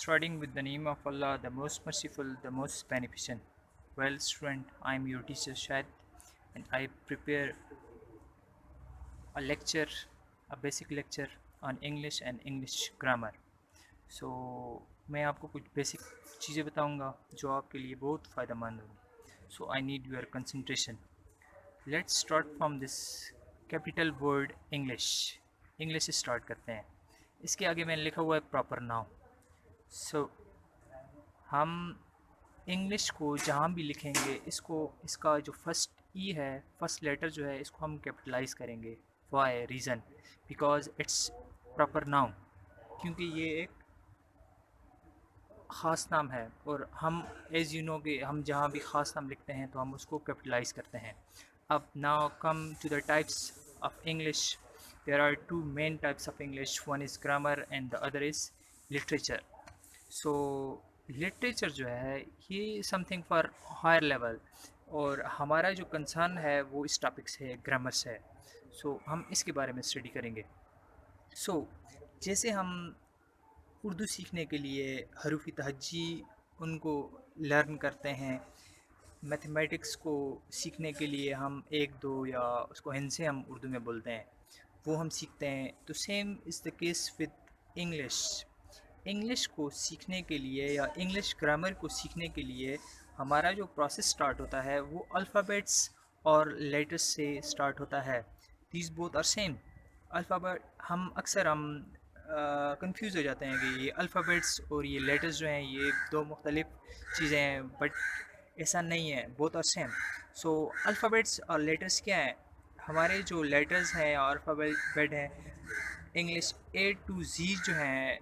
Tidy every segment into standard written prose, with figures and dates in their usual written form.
Starting with the name of Allah, the most merciful, the most beneficent. Well, student, I am your teacher Shad, and I prepare a lecture, a basic lecture on English and English grammar. So मैं आपको कुछ basic चीज़ें बताऊंगा जो आपके लिए बहुत फ़ायदेमंद होंगी. So I need your concentration. Let's start from this capital word English. English से start करते हैं. इसके आगे मैंने लिखा हुआ है proper noun. So हम इंग्लिश को जहाँ भी लिखेंगे इसको इसका जो फर्स्ट ई है, फर्स्ट लेटर जो है, इसको हम कैपिटलाइज करेंगे. Why reason? Because it's proper noun, क्योंकि ये एक ख़ास नाम है और हम एज़ यू नो कि हम जहाँ भी ख़ास नाम लिखते हैं तो हम उसको कैपिटलाइज करते हैं. अब now come to the types of English. There are two main types of English. One is grammar and the other is literature. So literature जो है ये समथिंग फॉर हायर लेवल, और हमारा जो कंसर्न है वो इस टॉपिक से है, ग्रामर से है. सो हम इसके बारे में स्टडी करेंगे. सो जैसे हम उर्दू सीखने के लिए हरूफ तहज्जी उनको लर्न करते हैं, मैथमेटिक्स को सीखने के लिए हम एक दो या उसको हिंसे हम उर्दू में बोलते हैं, वो हम सीखते हैं. तो same is the case with English. English को सीखने के लिए या इंग्लिश ग्रामर को सीखने के लिए हमारा जो प्रोसेस स्टार्ट होता है वो अल्फ़ाबेट्स और लेटर्स से स्टार्ट होता है. These both are same. Alphabet हम अक्सर हम कंफ्यूज हो जाते हैं कि ये अल्फ़ाबेट्स और ये लेटर्स जो हैं ये दो मुख्तलिफ चीज़ें हैं, बट ऐसा नहीं है, both are same. So alphabets और लेटर्स क्या हैं? हमारे जो लेटर्स हैं और अल्फ़ाबेट हैं, इंग्लिश ए टू जी जो हैं,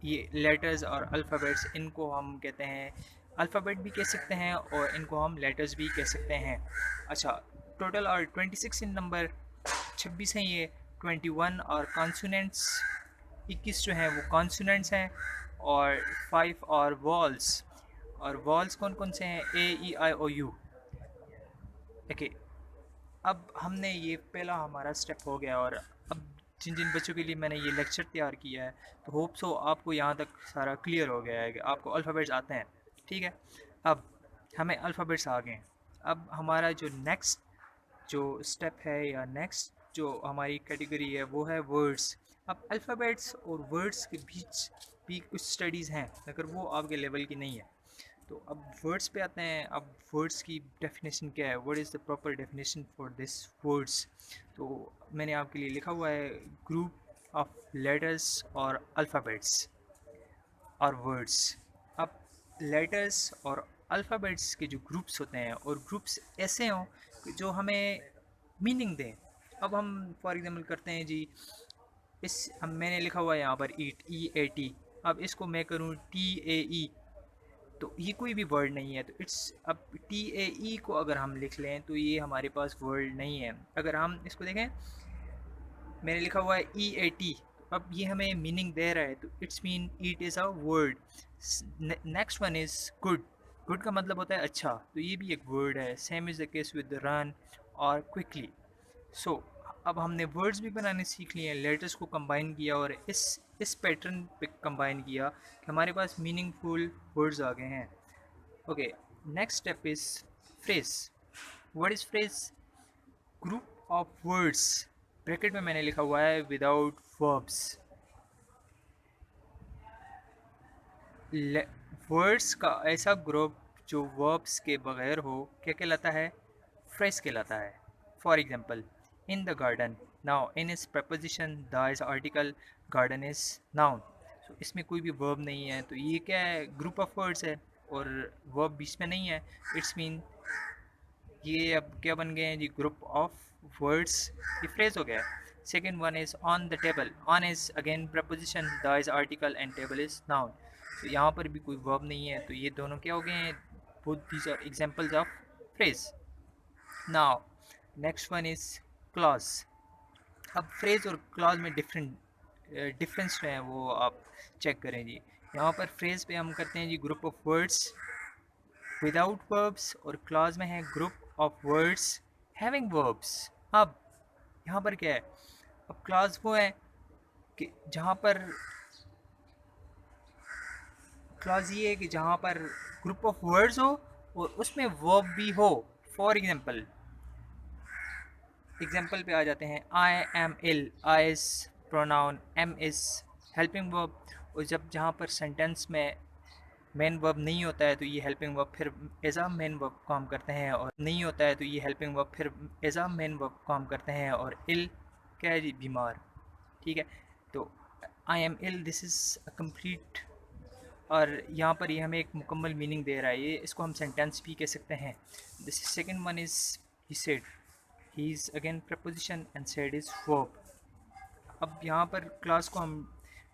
ये लेटर्स और अल्फ़ाबेट्स, इनको हम कहते हैं अल्फ़ाबेट भी कह सकते हैं और इनको हम लेटर्स भी कह सकते हैं. अच्छा, टोटल और 26 इन नंबर, 26 हैं ये. 21 और कॉन्सोनेंट्स, 21 जो हैं वो कॉन्सोनेंट्स हैं, और 5 और वॉल्स. और वॉल्स कौन कौन से हैं? ए ई आई ओ यू. ओके, अब हमने ये पहला हमारा स्टेप हो गया, और अब जिन जिन बच्चों के लिए मैंने ये लेक्चर तैयार किया है तो होप सो आपको यहाँ तक सारा क्लियर हो गया है कि आपको अल्फ़ाबेट्स आते हैं. ठीक है, अब हमें अल्फ़ाबेट्स आ गए हैं. अब हमारा जो नेक्स्ट जो स्टेप है या नेक्स्ट जो हमारी कैटेगरी है वो है वर्ड्स. अब अल्फ़ाबेट्स और वर्ड्स के बीच भी कुछ स्टडीज़ हैं, मगर वो आपके लेवल की नहीं है. तो अब वर्ड्स पे आते हैं. अब वर्ड्स की डेफिनेशन क्या है? What is the proper definition for this words? तो मैंने आपके लिए लिखा हुआ है ग्रुप ऑफ लेटर्स और अल्फ़ाबेट्स और वर्ड्स. अब लेटर्स और अल्फ़ाबेट्स के जो ग्रुप्स होते हैं, और ग्रुप्स ऐसे हों कि जो हमें मीनिंग दें. अब हम फॉर एग्जांपल करते हैं जी, इस हम मैंने लिखा हुआ है यहाँ पर ईट, ई ए टी. अब इसको मैं करूँ टी ए ई, तो ये कोई भी वर्ड नहीं है. तो इट्स, अब टी ए ई को अगर हम लिख लें तो ये हमारे पास वर्ड नहीं है. अगर हम इसको देखें, मैंने लिखा हुआ है ई ए टी, अब ये हमें मीनिंग दे रहा है, तो it's mean it is a word. Next one is good. Good का मतलब होता है अच्छा, तो ये भी एक वर्ड है. Same is the case with run और क्विकली. सो अब हमने वर्ड्स भी बनाने सीख लिए हैं, लेटर्स को कंबाइन किया और इस पैटर्न पे कंबाइन किया कि हमारे पास मीनिंगफुल वर्ड्स आ गए हैं. Okay, next step is phrase. What is phrase? Group of words, bracket में मैंने लिखा हुआ है विदाउट वर्ब्स. वर्ड्स का ऐसा ग्रुप जो वर्ब्स के बगैर हो क्या कहलाता है? फ्रेज कहलाता है. For example, in the garden. Now in is preposition, the is article, garden is noun. So इसमें कोई भी वर्ब नहीं है, तो ये क्या है? ग्रुप ऑफ वर्ड्स है और वर्ब बीच में नहीं है. इट्स मीन ये अब क्या बन गए हैं जी? Group of words. ये फ्रेज हो गया. Second one is on the table. On is again preposition, the is article and table is noun. तो यहाँ पर भी कोई वर्ब नहीं है, तो ये दोनों क्या हो गए हैं? Both these are examples of phrase. Now next one is clause. अब फ्रेज और क्लॉज में डिफरेंस जो है वो आप चेक करें जी. यहाँ पर फ्रेज पे हम करते हैं जी group of words without verbs, और क्लॉज में है group of words having verbs. अब यहाँ पर क्या है? अब क्लॉज वो है कि जहाँ पर क्लॉज ये है कि जहाँ पर ग्रुप ऑफ वर्ड्स हो और उसमें वर्ब भी हो। फॉर एग्जाम्पल पे आ जाते हैं, I am ill, I is pronoun, am is helping verb. और जब जहाँ पर सेंटेंस में मेन वर्ब नहीं होता है तो ये हेल्पिंग वर्ब फिर एज आ मेन वर्ब काम करते हैं, और नहीं होता है तो ये हेल्पिंग वर्ब फिर एज आ मेन वर्ब काम करते हैं। और इल क्या है जी, बीमार, ठीक है। तो I am ill, this is a complete, और यहाँ पर ये हमें एक मुकम्मल मीनिंग दे रहा है, ये इसको हम सेंटेंस भी कह सकते हैं। This second one is he said, he is again preposition and said is verb. अब यहाँ पर क्लास को हम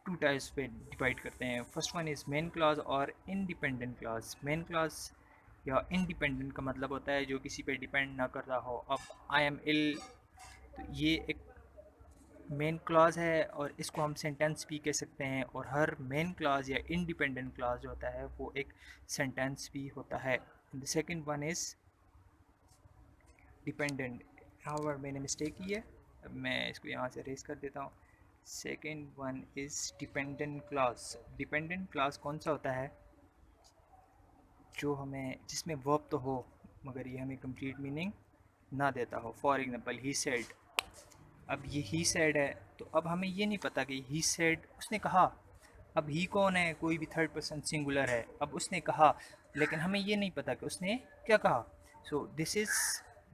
टू टाइप्स पे डिवाइड करते हैं। First one is main class और इंडिपेंडेंट क्लास। मेन क्लास या इंडिपेंडेंट का मतलब होता है जो किसी पे डिपेंड ना करता हो। अब आई एम इल, तो ये एक मेन क्लास है और इसको हम सेंटेंस भी कह सकते हैं। और हर मेन क्लास या इंडिपेंडेंट क्लास जो होता है वो एक सेंटेंस भी होता है। The second one is dependent. यहाँ पर मैंने मिस्टेक की है, अब मैं इसको यहाँ से रेस कर देता हूँ। Second one is dependent class. Dependent class कौन सा होता है, जो हमें जिसमें वर्ब तो हो मगर ये हमें कंप्लीट मीनिंग ना देता हो। फॉर एग्जांपल ही सेड, अब ये ही सेड है तो अब हमें ये नहीं पता कि ही सेड उसने कहा। अब ही कौन है, कोई भी थर्ड पर्सन सिंगुलर है, अब उसने कहा लेकिन हमें ये नहीं पता कि उसने क्या कहा। So this is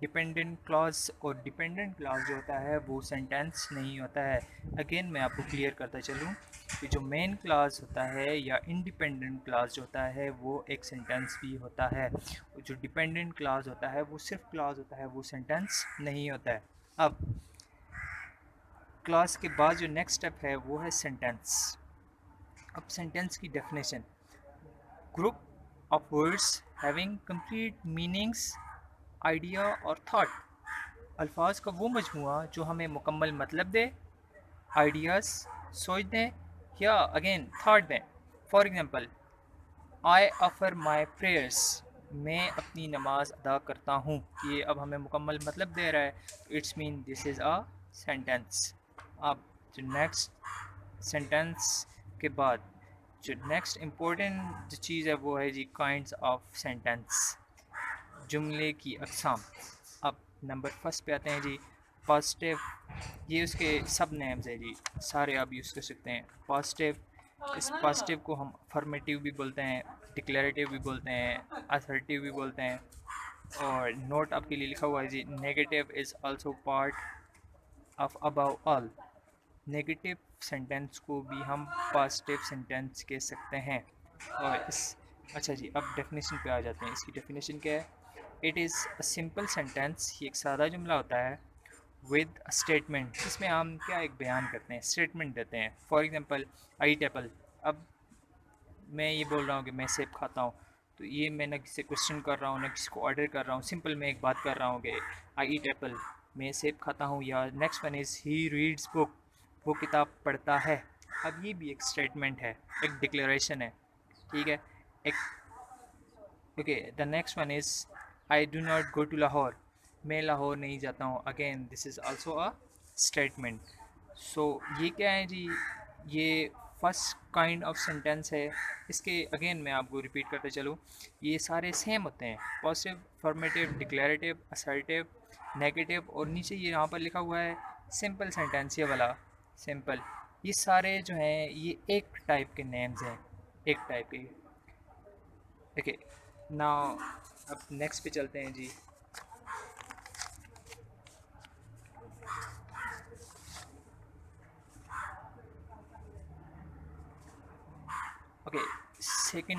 dependent clause. और डिपेंडेंट क्लॉज जो होता है वो सेंटेंस नहीं होता है। अगेन मैं आपको क्लियर करता चलूँ कि जो मेन क्लॉज होता है या इंडिपेंडेंट क्लॉज जो होता है वो एक सेंटेंस भी होता है। जो डिपेंडेंट क्लॉज होता है वो सिर्फ क्लॉज होता है, वो सेंटेंस नहीं होता है। अब क्लॉज के बाद जो नेक्स्ट स्टेप है वो है सेंटेंस। अब सेंटेंस की definition, group of words having complete meanings, idea और थॉट। अल्फाज का वो मजमूआ जो हमें मुकम्मल मतलब दे, आइडियाज़ सोच दें या अगेन थॉट दें। For example, I offer my prayers, मैं अपनी नमाज अदा करता हूँ। ये अब हमें मुकम्मल मतलब दे रहा है, तो it's mean this is a sentence. अब जो नेक्स्ट सेंटेंस के बाद जो नेक्स्ट इम्पोर्टेंट जो चीज़ है वो है जी काइंड्स ऑफ सेंटेंस, जुमले की अक़साम। अब नंबर फर्स्ट पे आते हैं जी पॉजिटिव। ये उसके सब नेम्स हैं जी, सारे आप यूज़ कर सकते हैं। पॉजिटिव, इस पॉजिटिव को हम अफर्मेटिव भी बोलते हैं, डिक्लेरेटिव भी बोलते हैं, असर्टिव भी बोलते हैं। और नोट आपके लिए लिखा हुआ है जी, negative is also part of above all. Negative sentence को भी हम पॉजिटिव सेंटेंस कह सकते हैं। और इस अच्छा जी, अब डेफिनेशन पे आ जाते हैं। इसकी डेफिनेशन क्या है, it is a simple sentence, ये एक सादा जुमला होता है विद अ स्टेटमेंट, जिसमें हम क्या एक बयान करते हैं, स्टेटमेंट देते हैं। For example, I eat Apple. अब मैं ये बोल रहा हूँ कि मैं सेब खाता हूँ, तो ये मैं ना किसी से क्वेश्चन कर रहा हूँ ना किसी को ऑर्डर कर रहा हूँ, सिंपल मैं एक बात कर रहा हूँ कि आई ईट एप्पल, मैं सेब खाता हूँ। या next one is he reads book, वो किताब पढ़ता है। अब ये भी एक स्टेटमेंट है, एक डिक्लेरेशन है, ठीक है। एक okay, the next one is I do not go to Lahore, मैं लाहौर नहीं जाता हूँ। Again this is also a statement. So ये क्या है जी, ये फर्स्ट काइंड ऑफ सेंटेंस है। इसके अगेन मैं आपको रिपीट करते चलूँ, ये सारे सेम होते हैं, positive, formative, declarative, assertive, negative, और नीचे ये यहाँ पर लिखा हुआ है सिंपल सेंटेंस, ये वाला सिंपल। ये सारे जो हैं ये एक टाइप के नेम्स हैं, एक टाइप के। ओके, नाउ अब नेक्स्ट पे चलते हैं जी। Okay, second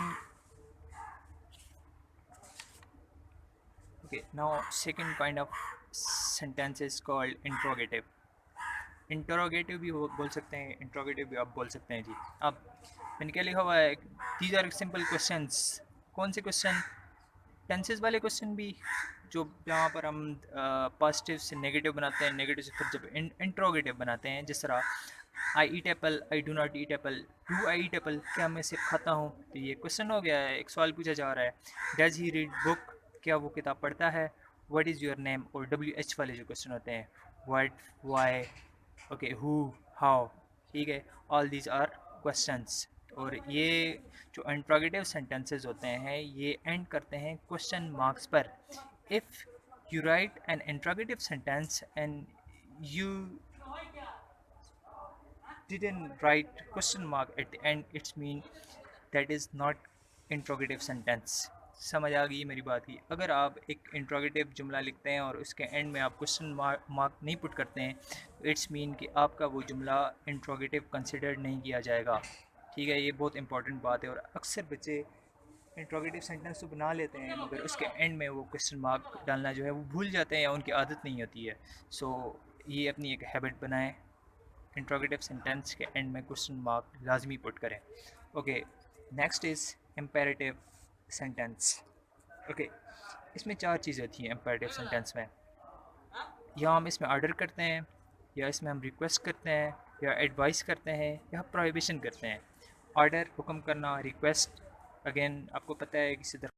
okay, now second kind of sentence is called interrogative. Interrogative भी बोल सकते हैं, इंट्रोगेटिव भी आप बोल सकते हैं जी। अब मैंने क्या लिखा हुआ है, दीज आर सिंपल क्वेश्चंस। कौन से क्वेश्चन, टेंसेस वाले क्वेश्चन भी, जो जहाँ पर हम पॉजिटिव से नेगेटिव बनाते हैं, नेगेटिव से फिर जब इंट्रोगेटिव बनाते हैं, जिस तरह I eat apple, I do not eat apple, do I eat apple, क्या मैं सेब खाता हूँ, तो ये क्वेश्चन हो गया है, एक सवाल पूछा जा रहा है। डज ही रीड बुक, क्या वो किताब पढ़ता है। व्हाट इज़ योर नेम, और WH वाले जो क्वेश्चन होते हैं, what, why, okay, who, how, ठीक है, ऑल दीज आर क्वेश्चंस। और ये जो इंट्रोगेटिव सेंटेंसेस होते हैं ये एंड करते हैं क्वेश्चन मार्क्स पर. If you write an interrogative sentence and you didn't write question mark at the end, it's mean that is not interrogative sentence. समझ आ गई मेरी बात की. अगर आप एक इंट्रोगेटिव जुमला लिखते हैं और उसके एंड में आप क्वेश्चन मार्क नहीं पुट करते हैं तो इट्स मीन कि आपका वो जुमला इंट्रोगेटिव कंसिडर नहीं किया जाएगा. ठीक है, ये बहुत इंपॉर्टेंट बात है. और अक्सर बच्चे इंट्रोगेटिव सेंटेंस तो बना लेते हैं मगर उसके एंड में वो क्वेश्चन मार्क डालना जो है वो भूल जाते हैं या उनकी आदत नहीं होती है. सो ये अपनी एक हैबिट बनाएं, इंट्रोगेटिव सेंटेंस के एंड में क्वेश्चन मार्क लाजमी पुट करें. Okay, next is imperative sentence. Okay, इसमें 4 चीज़ें होती हैं इम्पेरेटिव सेंटेंस में. या हम इसमें ऑर्डर करते हैं, या इसमें हम रिक्वेस्ट करते हैं, या एडवाइस करते हैं, या प्रोहिबिशन करते हैं. ऑर्डर हुक्म करना, रिक्वेस्ट अगेन आपको पता है किसी तरह